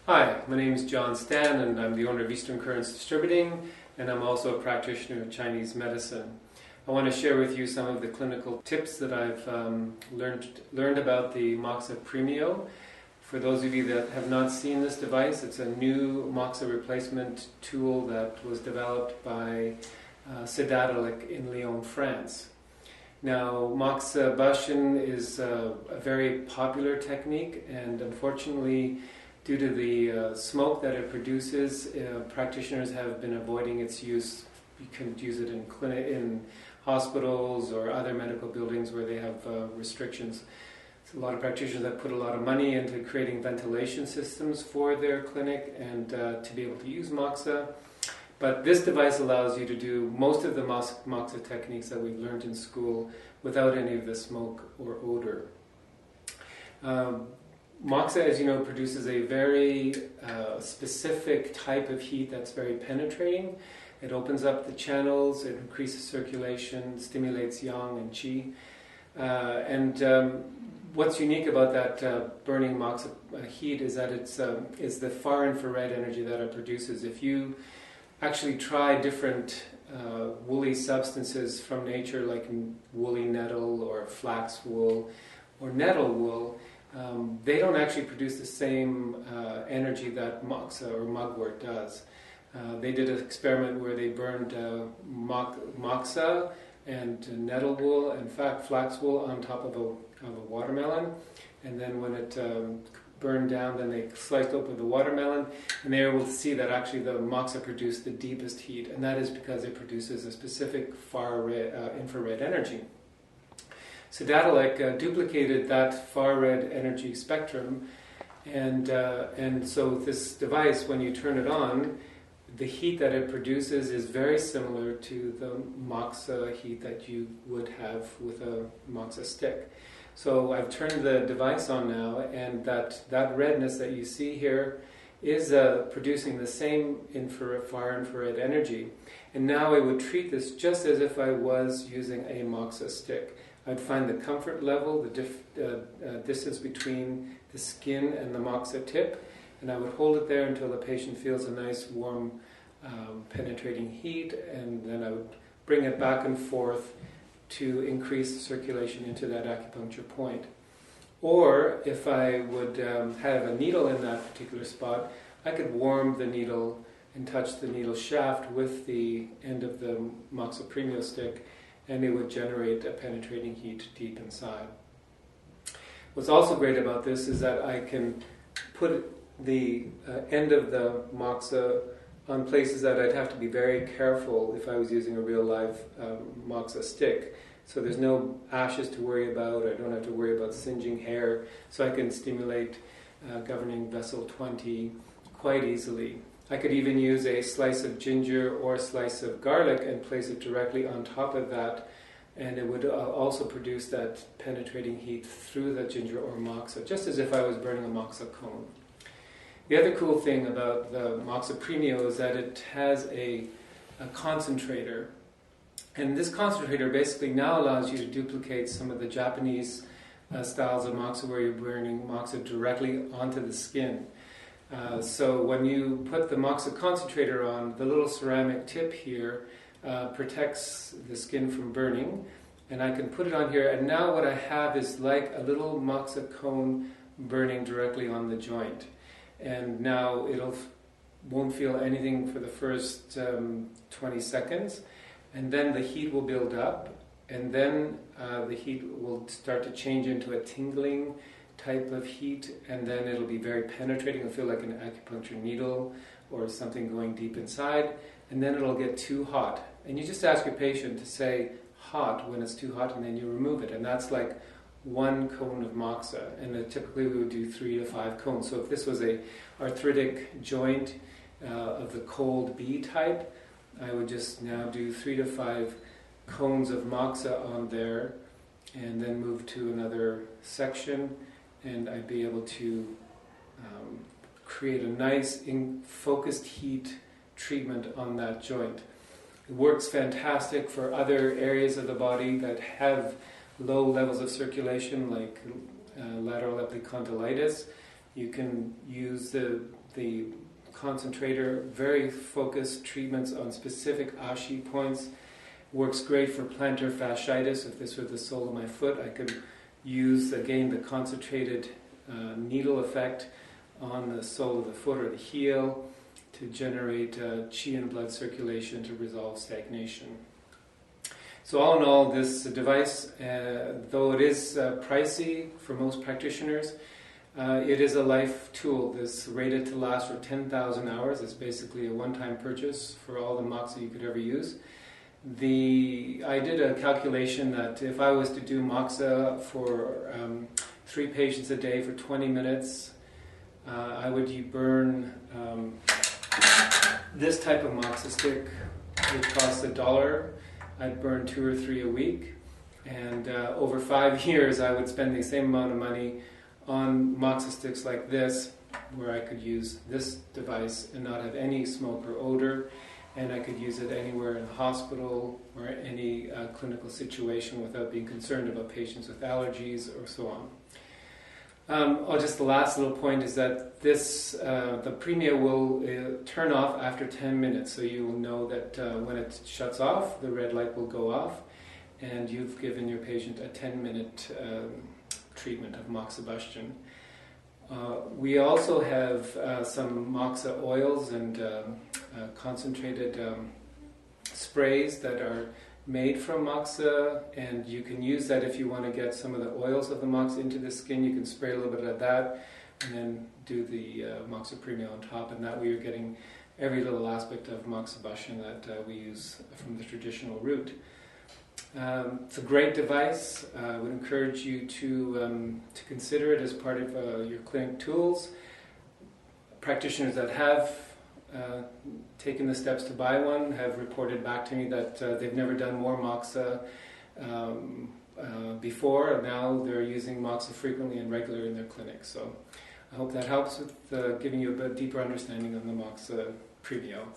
Hi, my name is John Stan and I'm the owner of Eastern Currents Distributing, and I'm also a practitioner of Chinese medicine. I want to share with you some of the clinical tips that I've learned about the Moxa Premio. For those of you that have not seen this device, it's a new Moxa replacement tool that was developed by Fasciitis in Lyon, France. Now, Moxibustion is a very popular technique, and unfortunately, due to the smoke that it produces, practitioners have been avoiding its use. You can use it in hospitals or other medical buildings where they have restrictions. So a lot of practitioners have put a lot of money into creating ventilation systems for their clinic and to be able to use Moxa. But this device allows you to do most of the Moxa techniques that we've learned in school without any of the smoke or odor. Moxa, as you know, produces a very specific type of heat that's very penetrating. It opens up the channels, it increases circulation, stimulates yang and qi. What's unique about that burning Moxa heat is that it's the far infrared energy that it produces. If you actually try different woolly substances from nature, like woolly nettle or flax wool or nettle wool, they don't actually produce the same energy that Moxa or mugwort does. They did an experiment where they burned Moxa and nettle wool, in fact flax wool, on top of a watermelon, and then when it burned down, then they sliced open the watermelon, and they were able to see that actually the Moxa produced the deepest heat, and that is because it produces a specific far infrared energy. So Fasciitis duplicated that far red energy spectrum, and so this device, when you turn it on, the heat that it produces is very similar to the Moxa heat that you would have with a Moxa stick. So I've turned the device on now, and that redness that you see here is producing the same far infrared energy. And now I would treat this just as if I was using a Moxa stick. I'd find the comfort level, the distance between the skin and the Moxa tip, and I would hold it there until the patient feels a nice warm penetrating heat, and then I would bring it back and forth to increase the circulation into that acupuncture point. Or if I would have a needle in that particular spot, I could warm the needle and touch the needle shaft with the end of the Moxa Premio stick, and it would generate a penetrating heat deep inside. What's also great about this is that I can put the end of the Moxa on places that I'd have to be very careful if I was using a real live Moxa stick. So there's no ashes to worry about, I don't have to worry about singeing hair, so I can stimulate governing vessel 20 quite easily. I could even use a slice of ginger or a slice of garlic and place it directly on top of that, and it would also produce that penetrating heat through the ginger or Moxa, just as if I was burning a Moxa cone. The other cool thing about the Moxa Premio is that it has a concentrator, and this concentrator basically now allows you to duplicate some of the Japanese styles of Moxa where you're burning Moxa directly onto the skin. So when you put the Moxa concentrator on, the little ceramic tip here protects the skin from burning, and I can put it on here, and now what I have is like a little Moxa cone burning directly on the joint. And now won't feel anything for the first 20 seconds, and then the heat will build up, and then the heat will start to change into a tingling type of heat, and then it'll be very penetrating. It'll feel like an acupuncture needle or something going deep inside, and then it'll get too hot. And you just ask your patient to say hot when it's too hot, and then you remove it, and that's like one cone of Moxa, and typically we would do 3 to 5 cones. So if this was a arthritic joint of the cold B type, I would just now do 3 to 5 cones of Moxa on there, and then move to another section, and I'd be able to create a nice focused heat treatment on that joint. It works fantastic for other areas of the body that have low levels of circulation, like lateral epicondylitis. You can use the the concentrator, very focused treatments on specific ashi points. Works great for plantar fasciitis. If this were the sole of my foot, I could use, again, the concentrated needle effect on the sole of the foot or the heel to generate chi and blood circulation to resolve stagnation. So all in all, this device, though it is pricey for most practitioners, it is a life tool. This rated to last for 10,000 hours. It's basically a one-time purchase for all the Moxa you could ever use. I did a calculation that if I was to do Moxa for 3 patients a day for 20 minutes, I would burn this type of Moxa stick, which costs $1. I'd burn 2 or 3 a week, and over 5 years I would spend the same amount of money on Moxa sticks like this, where I could use this device and not have any smoke or odor, and I could use it anywhere in a hospital or any clinical situation without being concerned about patients with allergies or so on. Just the last little point is that the Premio will turn off after 10 minutes, so you will know that when it shuts off, the red light will go off, and you've given your patient a 10-minute treatment of Moxibustion. We also have some Moxa oils and concentrated sprays that are made from Moxa, and you can use that if you want to get some of the oils of the Moxa into the skin. You can spray a little bit of that and then do the Moxa Premio on top, and that way you're getting every little aspect of Moxibustion that we use from the traditional route. It's a great device. I would encourage you to consider it as part of your clinic tools. Practitioners that have taken the steps to buy one have reported back to me that they've never done more Moxa before, and now they're using Moxa frequently and regularly in their clinics. So I hope that helps with giving you a bit deeper understanding of the Moxa Premio.